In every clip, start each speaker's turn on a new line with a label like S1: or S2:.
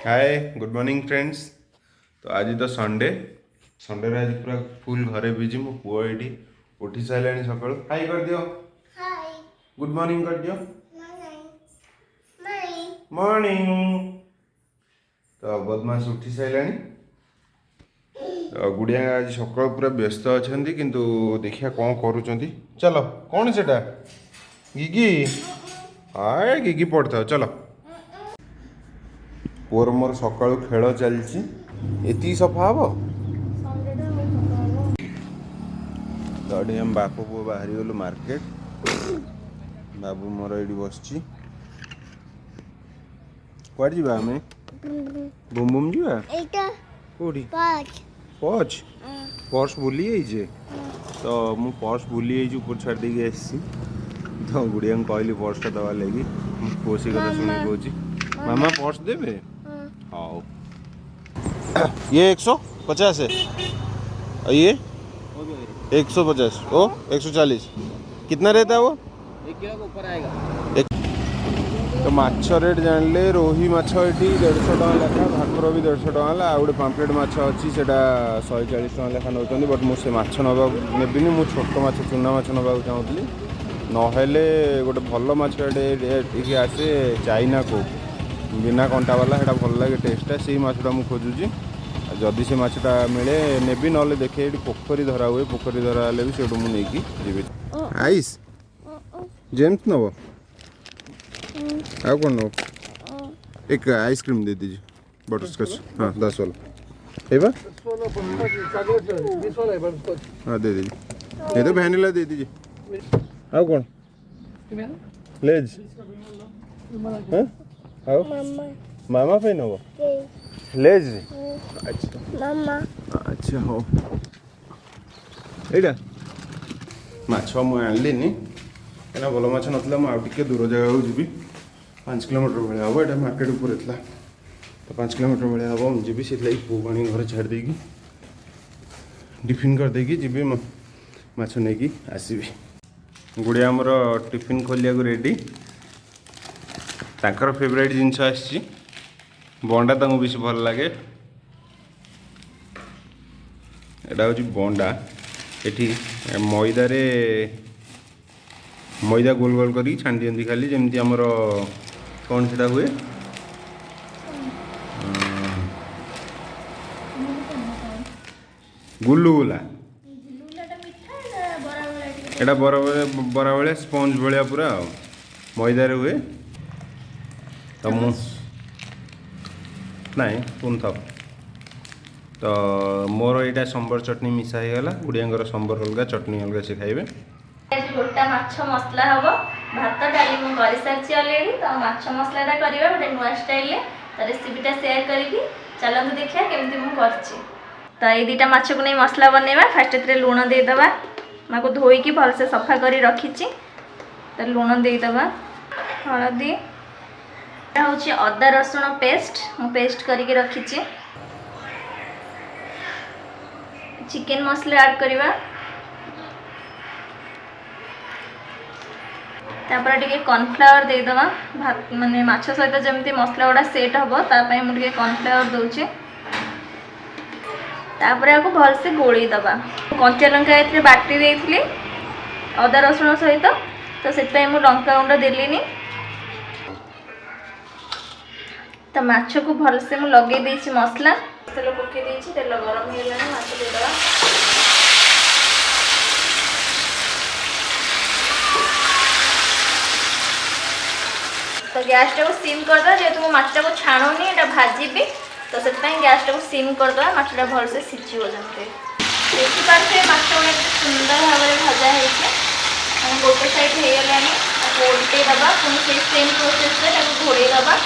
S1: Hi good morning friends. तो आज तो संडे संडे आज पूरा फुल घरे बिजी। मो पुआ ये उठी सारे सका हाई कर दियो। हाय गुड मॉर्निंग कर दियो। मॉर्निंग। तो बदमाश उठी सारे। गुड़िया आज सका पूरा व्यस्त अच्छा किंतु देखिया कौन करुँच। चलो कौन से गिगी हाय गिगी पढ़ता चलो। पुअर मोर सका खेल चलती एति सफा हम तो हम बाप पु बाहरी गलु मार्केट। बाबू मोर ये बस कौन जा आम बुम बुम जा कौटी पर्स पर्स भूली जाइए। तो मु पर्स भूली जाइए ऊपर छाड़ देकी आसी। तो गुड़िया कहली पर्सटा दवा लगी कोसी कथा शुणी कह मामा पर्स देवे। हाँ ये 150 है और ये 150 ओ 140 कितना रहता है वो
S2: 1 किलो के ऊपर आएगा।
S1: तो माछ रेट जानले रोही माछ ये 150 टका लेखा भाकुर भी 150 टका है। आ गए पाम्पलेट माछ अच्छी से 140 टका लेखा नौ। बट मुझे माछ नवा नेबिनी मु छोट माछ चूना माछ नवा चाहूँगी नहेले गोटे भल माछ आसे चाइना को बिना कंटा वाला है भल लगे टेस्टा से माछटा मुझे खोजुची। जदि से माछटा मिले नेबी ना देखे ये पोखरी धरा हुए पोखरी धरा हेल्ले भी से मुझे जी आइस जेम्स नब आ कौन नब एक आइसक्रीम दे दीजिए बटरस्कॉच। हाँ 10 वाला है हाँ दे दीजिए। ये तो वैनिला दे दीजिए। आ कौन लेज हाँ आओ मामा पे नब लेज अच्छा मामा अच्छा हो एटा माछ मुझे आनलिनी कहीं भल माछ ना मुझे दूर जगह जी 5 किलोमीटर भाई हम यहाँ मार्केट ऊपर था। तो 5 किलोमीटर भाई हम मुझे जी से पु पानी घर छाड़ देगी टिफिन करदेगी जी माछ नहीं आसबि। गुड़िया आमर टिफिन खोलिया रेडी ताकर फेवरेट जिनस आसी बंडा तक बेस भल लगे। एटा हूँ बंडा ये मैदा गोल गोल कर छाणी दिखती खाली जमी आमर कौन से हुए गुलुगुला एटा बरा भाया स्पंज भाया पूरा मैदार हुए। तो मु नाई पुन था तो मोर यहाँ संबर चटनी मिसा होगा गुड़िया संबर अलग चटनी अलग से खाइबे।
S3: गोटा माछ मसला हम भात डाली मुझे सारी अलरेडी। तो माछ मसलाटा करवा गोटे नुआ स्टाइल तो रेसीपीटा सेयार करी चलते देखा केमती मुझे। तो ये दुटा माछ को नहीं मसला बनवा फास्ट ए लुण देदेबा माँ को धोईकी भलसे सफा कर रखी। तो लुण देदेबा हलदी हूँ अदा रसुण पेस्ट मु पेस्ट करके रखी। चिकेन मसला ऐड करवा तापर टिके कॉर्नफ्लावर देदेबा भात माने माछ सहित जमती मसला गुड़ा सेट हम तापाई मुझे कॉर्नफ्लावर दूचे। तापर आपको भलसे गोली दबा कंचा लंका ये बाटी देती अदा रसुण सहित तो से मुझे लंका गुंड देली। तो माछ को भलसे मुझे लगे देसी मसला तेल पकई देती तेल गरम हो माछ देदेबा। तो गैस टाक सिम करदे जेहेतु मो माछटा को छाणुनी ये भाजी तो से गैस टाक सिम करदे माछटा भलसे सीझ जमते देखी पारे माछ गुड़ा सुंदर भाव में भजा है गोटे साइड हो गला उल्टे दबा पुणी से सेम प्रोसेस घोड़े दबा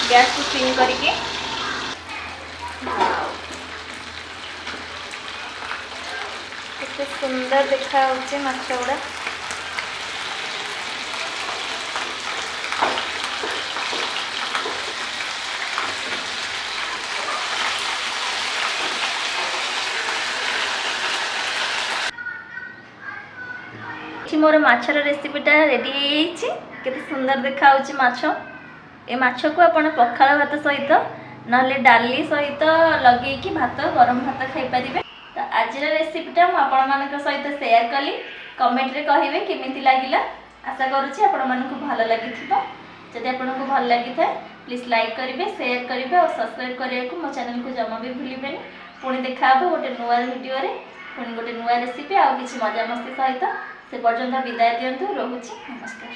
S3: गैस को सिम करके। केते सुंदर देखा माछ गुड़ा मोर माछर रेसिपीटा रेडी हो सुंदर देखा माछ ए माछ को आपण पखाल भात सहित नहले डाली सहित लगे भात गरम भात खाई पारे। तो आज रेसिपीटा मुझे सहित शेयर कली। कमेंट रे कहिबे केमिति लागिला। आशा करूची आपण मानकु भल लगी। जदि आपको भल लगी था प्लीज लाइक करेंगे, शेयर करेंगे और सब्सक्राइब करने को मो चैनल को जमा भी भूलें। पुणी देखा गोटे नुआ वीडियो रे पुणी गोटे नुआ रेसिपी आ किसी मजा मस्ती सहित। से पर्यंत विदाय दिंतु। रोचे नमस्कार।